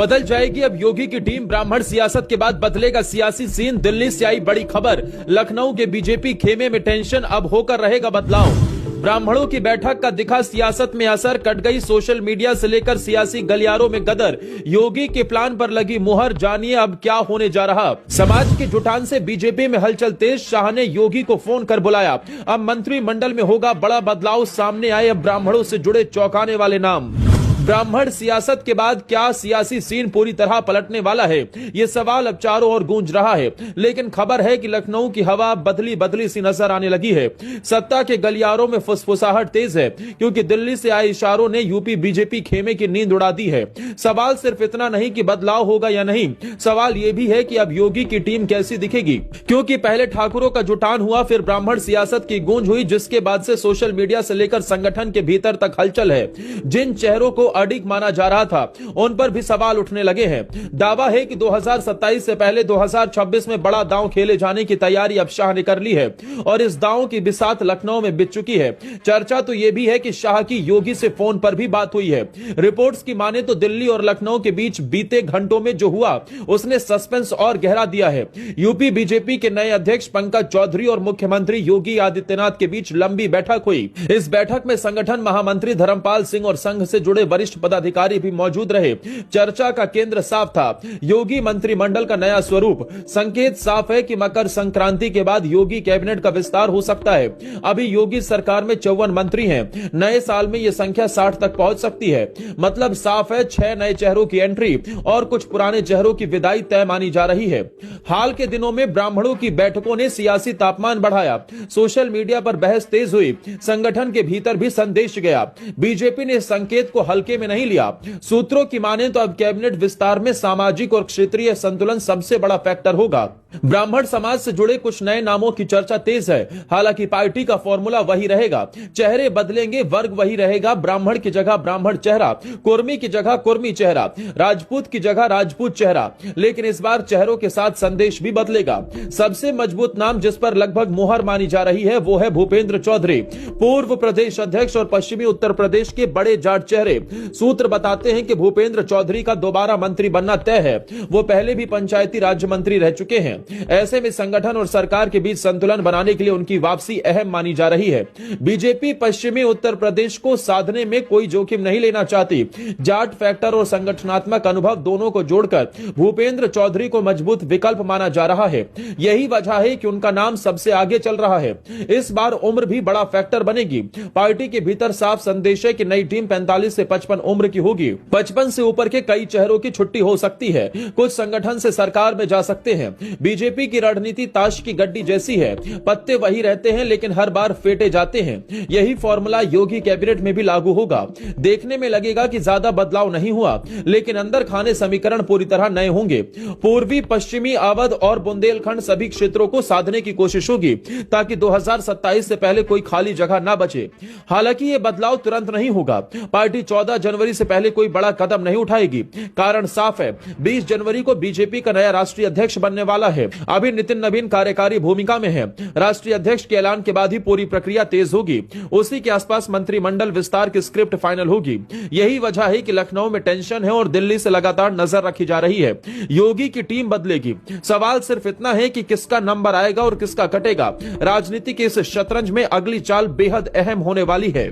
बदल जाएगी अब योगी की टीम, ब्राह्मण सियासत के बाद बदलेगा सियासी सीन। दिल्ली से आई बड़ी खबर, लखनऊ के बीजेपी खेमे में टेंशन, अब होकर रहेगा बदलाव। ब्राह्मणों की बैठक का दिखा सियासत में असर, कट गई सोशल मीडिया से लेकर सियासी गलियारों में गदर। योगी के प्लान पर लगी मुहर, जानिए अब क्या होने जा रहा। समाज के जुटान से बीजेपी में हलचल तेज, शाह ने योगी को फोन कर बुलाया। अब मंत्रिमंडल में होगा बड़ा बदलाव, सामने आए अब ब्राह्मणों से जुड़े चौंकाने वाले नाम। ब्राह्मण सियासत के बाद क्या सियासी सीन पूरी तरह पलटने वाला है, ये सवाल अब चारों ओर गूंज रहा है। लेकिन खबर है कि लखनऊ की हवा बदली बदली सी नजर आने लगी है। सत्ता के गलियारों में फुसफुसाहट तेज है, क्योंकि दिल्ली से आए इशारों ने यूपी बीजेपी खेमे की नींद उड़ा दी है। सवाल सिर्फ इतना नहीं कि बदलाव होगा या नहीं, सवाल यह भी है कि अब योगी की टीम कैसी दिखेगी। क्योंकि पहले ठाकुरों का जुटान हुआ, फिर ब्राह्मण सियासत की गूंज हुई, जिसके बाद से सोशल मीडिया से लेकर संगठन के भीतर तक हलचल है। जिन चेहरों को अडिग माना जा रहा था, उन पर भी सवाल उठने लगे हैं। दावा है कि 2027 से पहले 2026 में बड़ा दांव खेले जाने की तैयारी अब शाह ने कर ली है, और इस दांव की बिसात लखनऊ में बिछ चुकी है। चर्चा तो यह भी है कि शाह की योगी से फोन पर भी बात हुई है। रिपोर्ट्स की माने तो दिल्ली और लखनऊ के बीच बीते घंटों में जो हुआ, उसने सस्पेंस और गहरा दिया है। यूपी बीजेपी के नए अध्यक्ष पंकज चौधरी और मुख्यमंत्री योगी आदित्यनाथ के बीच लंबी बैठक हुई। इस बैठक में संगठन महामंत्री धर्मपाल सिंह और संघ से जुड़े वरिष्ठ पदाधिकारी भी मौजूद रहे। चर्चा का केंद्र साफ था, योगी मंत्रिमंडल का नया स्वरूप। संकेत साफ है कि मकर संक्रांति के बाद योगी कैबिनेट का विस्तार हो सकता है। अभी योगी सरकार में 54 मंत्री हैं, नए साल में यह संख्या 60 तक पहुंच सकती है। मतलब साफ है, 6 नए चेहरों की एंट्री और कुछ पुराने चेहरों की विदाई तय मानी जा रही है। हाल के दिनों में ब्राह्मणों की बैठकों ने सियासी तापमान बढ़ाया, सोशल मीडिया पर बहस तेज हुई, संगठन के भीतर भी संदेश गया। बीजेपी ने संकेत को हल्के में नहीं लिया। सूत्रों की माने तो अब कैबिनेट विस्तार में सामाजिक और क्षेत्रीय संतुलन सबसे बड़ा फैक्टर होगा। ब्राह्मण समाज से जुड़े कुछ नए नामों की चर्चा तेज है। हालांकि पार्टी का फॉर्मूला वही रहेगा, चेहरे बदलेंगे, वर्ग वही रहेगा। ब्राह्मण की जगह ब्राह्मण चेहरा, कुर्मी की जगह कुर्मी चेहरा, राजपूत की जगह राजपूत चेहरा। लेकिन इस बार चेहरों के साथ संदेश भी बदलेगा। सबसे मजबूत नाम जिस पर लगभग मुहर मानी जा रही है, वो है भूपेंद्र चौधरी, पूर्व प्रदेश अध्यक्ष और पश्चिमी उत्तर प्रदेश के बड़े जाट चेहरे। सूत्र बताते हैं कि भूपेंद्र चौधरी का दोबारा मंत्री बनना तय है। वो पहले भी पंचायती राज्य मंत्री रह चुके हैं। ऐसे में संगठन और सरकार के बीच संतुलन बनाने के लिए उनकी वापसी अहम मानी जा रही है। बीजेपी पश्चिमी उत्तर प्रदेश को साधने में कोई जोखिम नहीं लेना चाहती। जाट फैक्टर और संगठनात्मक अनुभव दोनों को जोड़कर भूपेंद्र चौधरी को मजबूत विकल्प माना जा रहा है। यही वजह है कि उनका नाम सबसे आगे चल रहा है। इस बार उम्र भी बड़ा फैक्टर बनेगी। पार्टी के भीतर साफ संदेश है कि नई टीम 45 से 55 उम्र की होगी। 55 से ऊपर के कई चेहरों की छुट्टी हो सकती है, कुछ संगठन से सरकार में जा सकते हैं। बीजेपी की रणनीति ताश की गड्डी जैसी है, पत्ते वही रहते हैं लेकिन हर बार फेंटे जाते हैं। यही फॉर्मूला योगी कैबिनेट में भी लागू होगा। देखने में लगेगा कि ज्यादा बदलाव नहीं हुआ, लेकिन अंदर खाने समीकरण पूरी तरह नए होंगे। पूर्वी, पश्चिमी, अवध और बुंदेलखंड सभी क्षेत्रों को साधने की कोशिश होगी, ताकि 2027 से पहले कोई खाली जगह ना बचे। हालांकि यह बदलाव तुरंत नहीं होगा। पार्टी 14 जनवरी से पहले कोई बड़ा कदम नहीं उठाएगी। कारण साफ है, 20 जनवरी को बीजेपी का नया राष्ट्रीय अध्यक्ष बनने वाला है। अभी नितिन नवीन कार्यकारी भूमिका में है। राष्ट्रीय अध्यक्ष के ऐलान के बाद ही पूरी प्रक्रिया तेज होगी। उसी के आसपास मंत्रिमंडल विस्तार की स्क्रिप्ट फाइनल होगी। यही वजह है कि लखनऊ में टेंशन है और दिल्ली से लगातार नजर रखी जा रही है। योगी की टीम बदलेगी। सवाल सिर्फ इतना है कि किसका नंबर आएगा और किसका कटेगा। राजनीति के इस शतरंज में अगली चाल बेहद अहम होने वाली है।